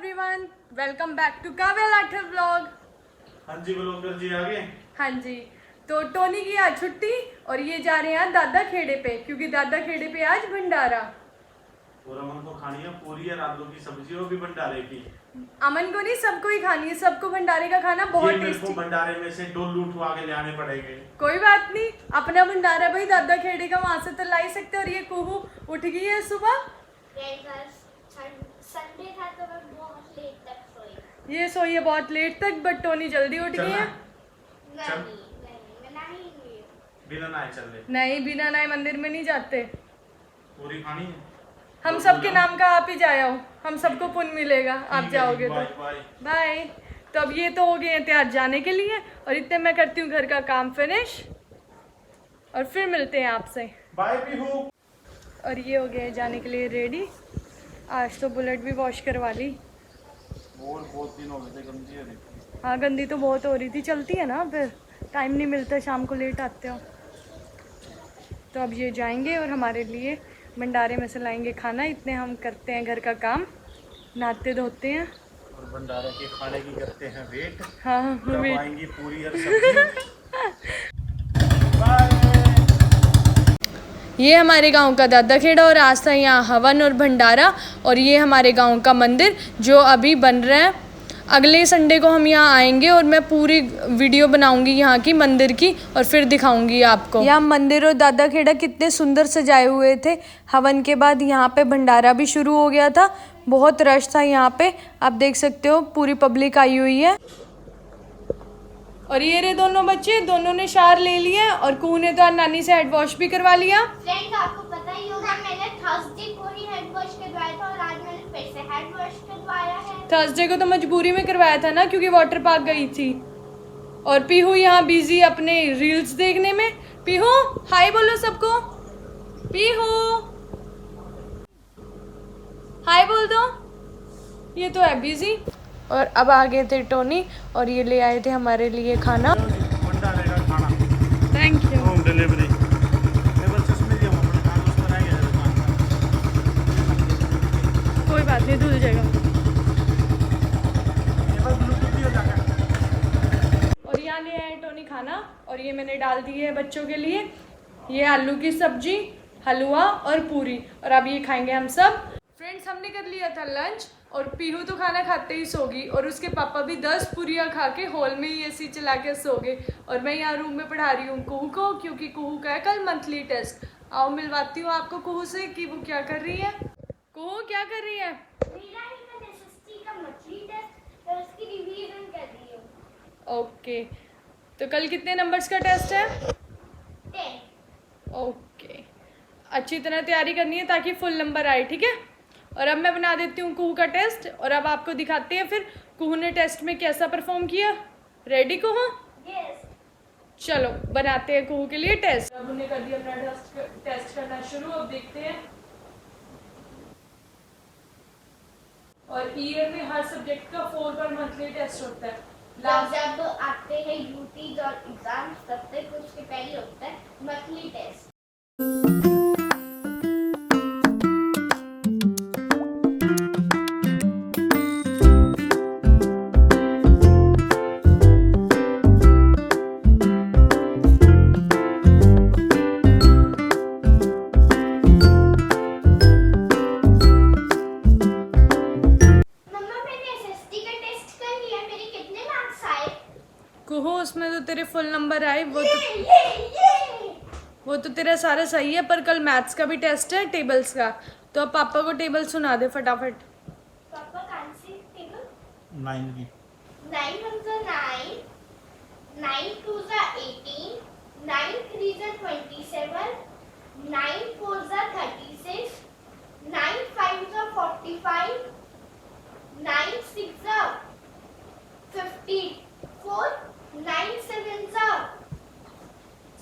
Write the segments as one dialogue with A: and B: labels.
A: Everyone, welcome back to Kavya Lather vlog.
B: हाँ जी blogger जी आ गए।
A: हाँ जी, तो टोनी की आज छुट्टी और ये जा रहे हैं दादा खेड़े पे, क्योंकि दादा खेड़े पे आज भंडारा।
B: और अमन को खानी है पूरी और आलू की सब्जी, वो भी भंडारे की।
A: अमन को नहीं, सबको ही खानी है। सबको भंडारे का खाना बहुत
B: ये मेरे को
A: टेस्टी।
B: भंडारे में से डोलू उठवा के ले आने पड़ेंगे।
A: कोई बात नहीं, अपना भंडारा भाई दादा खेड़े का, वहां से तो ला ही सकते। और ये कुहू उठ गई है सुबह।
C: संडे था तो मैं बहुत लेट तक सोई।
A: ये सोई है बहुत लेट तक, बट टोनी जल्दी उठ गई है।
B: चल।
C: मैं नहीं हुई।
B: बिना नहाए चल ले।
A: नहीं, बिना नए मंदिर में नहीं जाते।
B: पूरी खानी है।
A: हम सबके नाम का आप ही जाया हो, हम सबको पुण्य मिलेगा आप जाओगे तो।
B: Bye bye.
A: बाय। तो अब ये तो हो गए हैं तैयार जाने के लिए, और इतने मैं करती हूँ घर का काम फिनिश, और फिर मिलते हैं आपसे।
B: बाय पीहू।
A: और ये हो गए हैं जाने के लिए रेडी। आज तो बुलेट भी वॉश करवा ली।
B: और बहुत दिन हो गए थे, गंदी हो रही थी।
A: हाँ, गंदी तो बहुत हो रही थी। चलती है ना, फिर टाइम नहीं मिलता, शाम को लेट आते हो। तो अब ये जाएंगे और हमारे लिए भंडारे में से लाएंगे खाना। इतने हम करते हैं घर का काम, नहाते धोते हैं
B: और भंडारे के खाने की करते हैं वेट।
A: हाँ,
B: कब
A: वेट।
B: आएंगी पूरी और सब्जी। बाय।
A: ये हमारे गांव का दादा खेड़ा, और आज था यहाँ हवन और भंडारा। और ये हमारे गांव का मंदिर जो अभी बन रहा है। अगले संडे को हम यहाँ आएंगे और मैं पूरी वीडियो बनाऊंगी यहाँ की मंदिर की, और फिर दिखाऊंगी आपको। यहाँ मंदिर और दादा खेड़ा कितने सुंदर सजाए हुए थे। हवन के बाद यहाँ पे भंडारा भी शुरू हो गया था। बहुत रश था यहाँ पे, आप देख सकते हो, पूरी पब्लिक आई हुई है। और ये रहे दोनों बच्चे, दोनों ने शार ले लिया, और कुहू ने तो आज नानी से हेड वॉश भी करवा लिया।
C: फ्रेंड्स, आपको पता ही होगा मैंने थर्सडे को ही हेड वॉश करवाया था और आज मैंने फिर से हेड वॉश करवाया है।
A: थर्सडे को तो मजबूरी में करवाया था ना, क्योंकि वाटर पार्क गई थी। और पीहू यहाँ बिजी अपने रील्स देखने में। पीहू हाय बोलो सबको। पीहू हाय बोल दो। ये तो है बिजी। और अब आ गए थे टोनी, और ये ले आए थे हमारे लिए खाना।
B: भंडारे का खाना।
A: Thank you.
B: Home delivery.
A: कोई बात नहीं, धुल जाएगा। और यहाँ ले आए टोनी खाना, और ये मैंने डाल दी है बच्चों के लिए। ये आलू की सब्जी, हलवा और पूरी, और अब ये खाएंगे हम सब। फ्रेंड्स, हमने कर लिया था लंच, और पीहू तो खाना खाते ही सो गई, और उसके पापा भी 10 पूरियाँ खा के हॉल में ही एसी चला के सो गए। और मैं यहाँ रूम में पढ़ा रही हूँ कुहू को, क्योंकि कुहू का है कल मंथली टेस्ट। आओ मिलवाती हूँ आपको कुहू से कि वो क्या कर रही है। कुहू क्या कर रही है?
C: मेरा ही मैं एसएसटी का मंथली टेस्ट और उसकी रिवीजन कर रही हूँ।
A: ओके, तो कल कितने नंबर्स का टेस्ट है?
C: 10।
A: ओके, अच्छी तरह तैयारी करनी है ताकि फुल नंबर आए, ठीक है। और अब मैं बना देती हूँ कुहू का टेस्ट, और अब आपको दिखाते हैं फिर कुहू ने टेस्ट में कैसा परफॉर्म किया। रेडी कुहू?
C: यस।
A: चलो बनाते हैं कुहू के लिए टेस्ट। अब उन्हें कर दिया अपना टेस्ट करना शुरू। अब देखते हैं। और ईयर में हर सब्जेक्ट का 4 पर मंथली टेस्ट होता है।
C: जब आते हैं यूटीज और एग्जाम्स तब तक उसके पहले होता है मंथली टेस्ट।
A: कुहू, उसमें तो तेरे फुल नंबर आए।
C: ये।
A: वो तो तेरा सारा सही है, पर कल मैथ्स का भी टेस्ट है, टेबल्स का। तो अब पापा को टेबल सुना दे फटाफट।
C: पापा कौन सी टेबल?
B: 9 की।
C: 9 1 9, 9 2 18, 9 3 27, 9 4 36, 9 5 45, 9 6 54, 9 7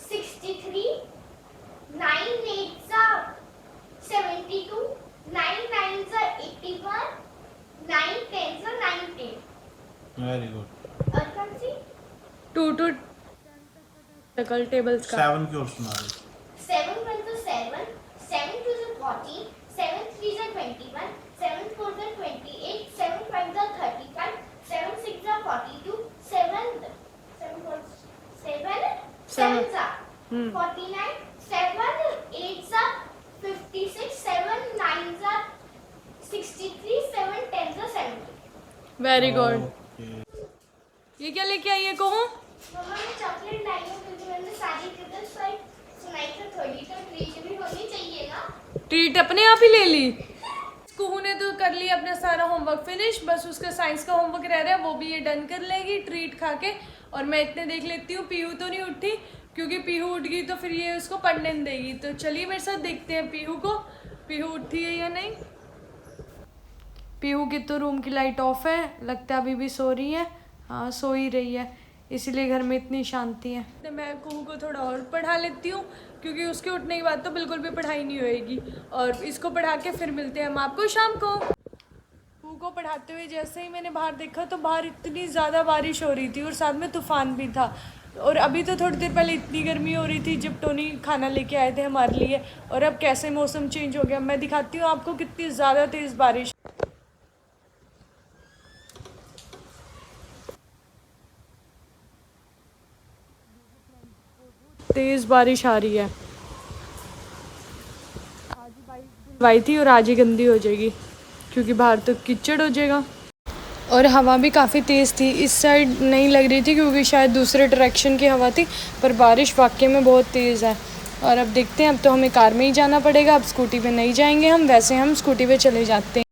C: 63, 9 8 72, 9 9 81, 9 10 90।
B: Very good.
C: और कौन सी?
A: 2 to कल टेबल्स का।
B: 7 की और सुना दे।
C: 7 1 7, 7 2 14, 7 3 21, 7 4 28, 7 5 49, 7 8s are 56, 7 9s are 63, 7 10s are 70.
A: Very good. ये क्या लेके आई है कहूँ?
C: मम्मा ने चॉकलेट लाई है क्योंकि मैंने सारी टिकट्स पर सुनाई तो थोड़ी तो ट्रीट भी होनी चाहिए ना।
A: ट्रीट अपने आप ही ले ली। कुहू ने तो कर लिया अपना सारा होमवर्क फिनिश, बस उसका साइंस का होमवर्क रह रहा है, वो भी ये डन कर लेगी ट्रीट खा के। और मैं इतने देख लेती हूँ पीहू तो नहीं उठी, क्योंकि पीहू उठ गई तो फिर ये उसको पढ़ने नहीं देगी। तो चलिए मेरे साथ देखते हैं पीहू को, पीहू उठी है या नहीं। पीहू की तो रूम की लाइट ऑफ है, लगता है अभी भी सो रही है। हाँ सो ही रही है, इसीलिए घर में इतनी शांति है। तो मैं कुहू को थोड़ा और पढ़ा लेती हूँ, क्योंकि उसके उठने के बाद तो बिल्कुल भी पढ़ाई नहीं होएगी। और इसको पढ़ा के फिर मिलते हैं हम आपको शाम को। कुहू को पढ़ाते हुए जैसे ही मैंने बाहर देखा तो बाहर इतनी ज़्यादा बारिश हो रही थी और साथ में तूफान भी था। और अभी तो थोड़ी देर पहले इतनी गर्मी हो रही थी जब टोनी खाना लेके आए थे हमारे लिए, और अब कैसे मौसम चेंज हो गया। मैं दिखाती हूँ आपको कितनी ज़्यादा तेज़ बारिश। तेज़ बारिश आ रही है। आज ही बाइक धुलवाई थी और आज ही गंदी हो जाएगी, क्योंकि बाहर तो कीचड़ हो जाएगा। और हवा भी काफ़ी तेज़ थी, इस साइड नहीं लग रही थी क्योंकि शायद दूसरे डायरेक्शन की हवा थी, पर बारिश वाकई में बहुत तेज़ है। और अब देखते हैं, अब तो हमें कार में ही जाना पड़ेगा, अब स्कूटी पे नहीं जाएंगे हम, वैसे हम स्कूटी पे चले जाते हैं।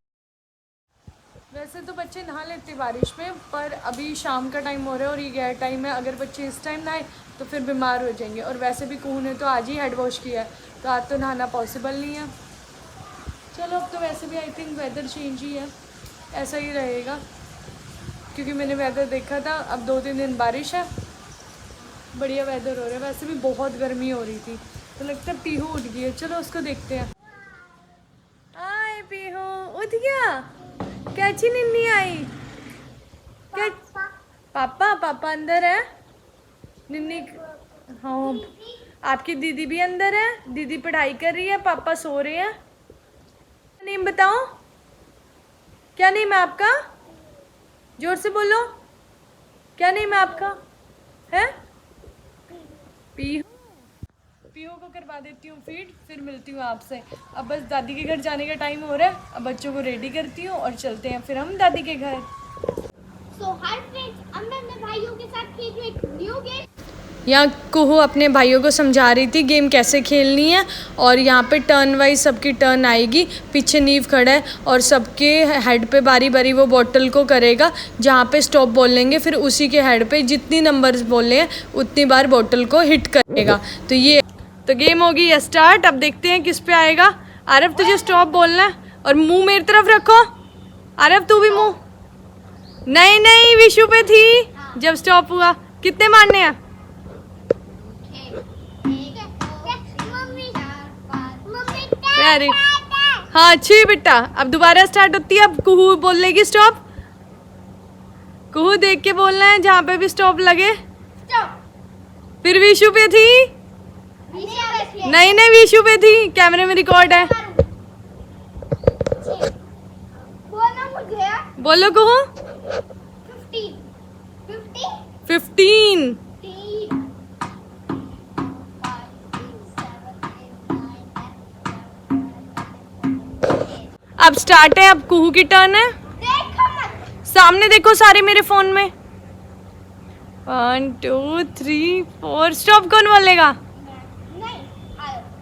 A: वैसे तो बच्चे नहा लेते बारिश में, पर अभी शाम का टाइम हो रहा है और ये गैर टाइम है। अगर बच्चे इस टाइम नहाए तो फिर बीमार हो जाएंगे। और वैसे भी कुहू ने तो आज ही हेड वॉश किया है, तो आज तो नहाना पॉसिबल नहीं है। चलो अब तो वैसे भी आई थिंक वेदर चेंज ही है, ऐसा ही रहेगा, क्योंकि मैंने वेदर देखा था। अब 2-3 दिन बारिश है, बढ़िया वेदर हो रहा है। वैसे भी बहुत गर्मी हो रही थी, तो लगता है पीहू उठ गई है। चलो उसको देखते हैं। आए पीहू उठ गया, कैची निन्नी आई क्या? पापा पापा अंदर है, निन्नी हाँ। आपकी दीदी भी अंदर है, दीदी पढ़ाई कर रही है, पापा सो रहे हैं। नेम बताओ, क्या नेम है आपका? जोर से बोलो, क्या नेम है आपका? है पीहू। पीहू को करवा देती हूँ फीड, फिर मिलती हूँ आपसे। अब बस दादी के घर जाने का टाइम हो रहा है, अब बच्चों को रेडी करती हूँ और चलते हैं फिर हम दादी के घर।
C: So hi friends, अब मैं अपने भाइयों के साथ खेल रही हूँ एक न्यू गेम।
A: यहाँ कुहू अपने भाइयों को समझा रही थी गेम कैसे खेलनी है। और यहाँ पे टर्न वाइज सबकी टर्न आएगी। पीछे नीव खड़ा है और सबके हेड पे बारी बारी वो बॉटल को करेगा। जहाँ पे स्टॉप बोल लेंगे फिर उसी के हेड पे जितनी नंबर्स बोले हैं उतनी बार बॉटल को हिट करेगा। तो ये तो गेम होगी ये स्टार्ट। अब देखते हैं किस पे आएगा। आरव तुझे स्टॉप बोलना है और मुंह मेरी तरफ रखो। आरव तू भी मुंह, नहीं नहीं विशु पे थी जब स्टॉप हुआ। कितने मारने हैं? वेरी हाँ अच्छी बेटा। अब दोबारा स्टार्ट होती है। अब कुहू बोल लेगी स्टॉप। कुहू देख के बोलना है जहाँ पे भी स्टॉप लगे। फिर विशु पे थी, नहीं नहीं विशु पे थी, कैमरे में रिकॉर्ड है। बोलो कुहू। 15। अब स्टार्ट है। अब कुहू की टर्न है। सामने देखो सारे मेरे फोन में। 1 2 3 4 स्टॉप कौन बोलेगा?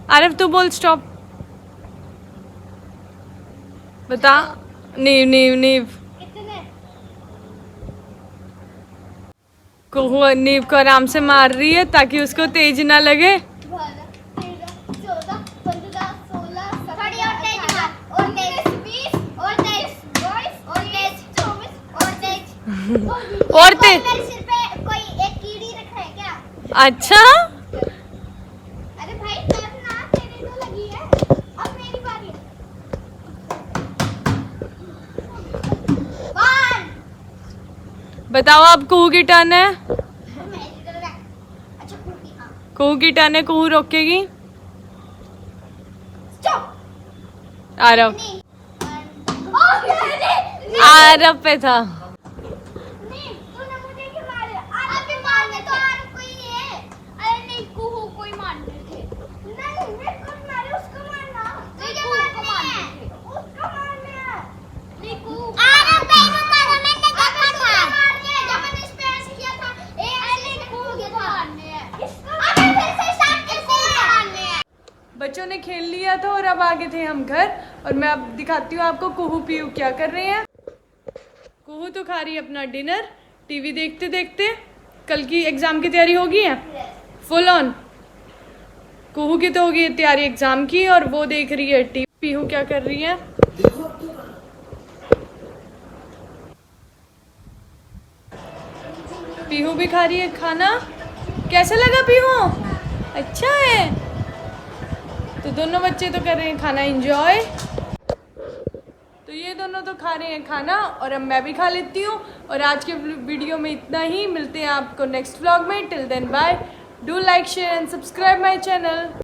A: आरव तू बोल स्टॉप। बता। नीव नीव नीव। कुहू नीव को आराम से मार रही है ताकि उसको तेज ना लगे। और तेज
C: सिर पे कोई एक कीड़ी रखा है क्या?
A: अच्छा
C: अरे भाई ना तेरे तो लगी है। अब मेरी बारी है। 1
A: बताओ अब कुहू की टर्न है।
C: अच्छा
A: कुहू की टर्न है। कुहू रोकेगी।
C: स्टॉप।
A: आरव आरव पे था।
C: तूने मुझे क्यों मारा? अरे मारने तो और कोई नहीं है। अरे नहीं कुहू कोई मारने
A: बच्चों ने खेल लिया था और अब आगे थे हम घर, और मैं अब दिखाती हूँ आपको कुहू पीहू क्या कर रहे हैं। कुहू तो खा रही है अपना डिनर टीवी देखते देखते। कल की एग्ज़ाम की तैयारी हो गई है फुल ऑन। कुहू की तो होगी तैयारी एग्ज़ाम की, और वो देख रही है टीवी। पीहू क्या कर रही है? पीहू भी खा रही है खाना। कैसा लगा पीहू? अच्छा है। तो दोनों बच्चे तो कर रहे हैं खाना एंजॉय। तो ये दोनों तो खा रहे हैं खाना, और अब मैं भी खा लेती हूँ। और आज के वीडियो में इतना ही। मिलते हैं आपको नेक्स्ट व्लॉग में। Till then bye. Do like share and subscribe my channel.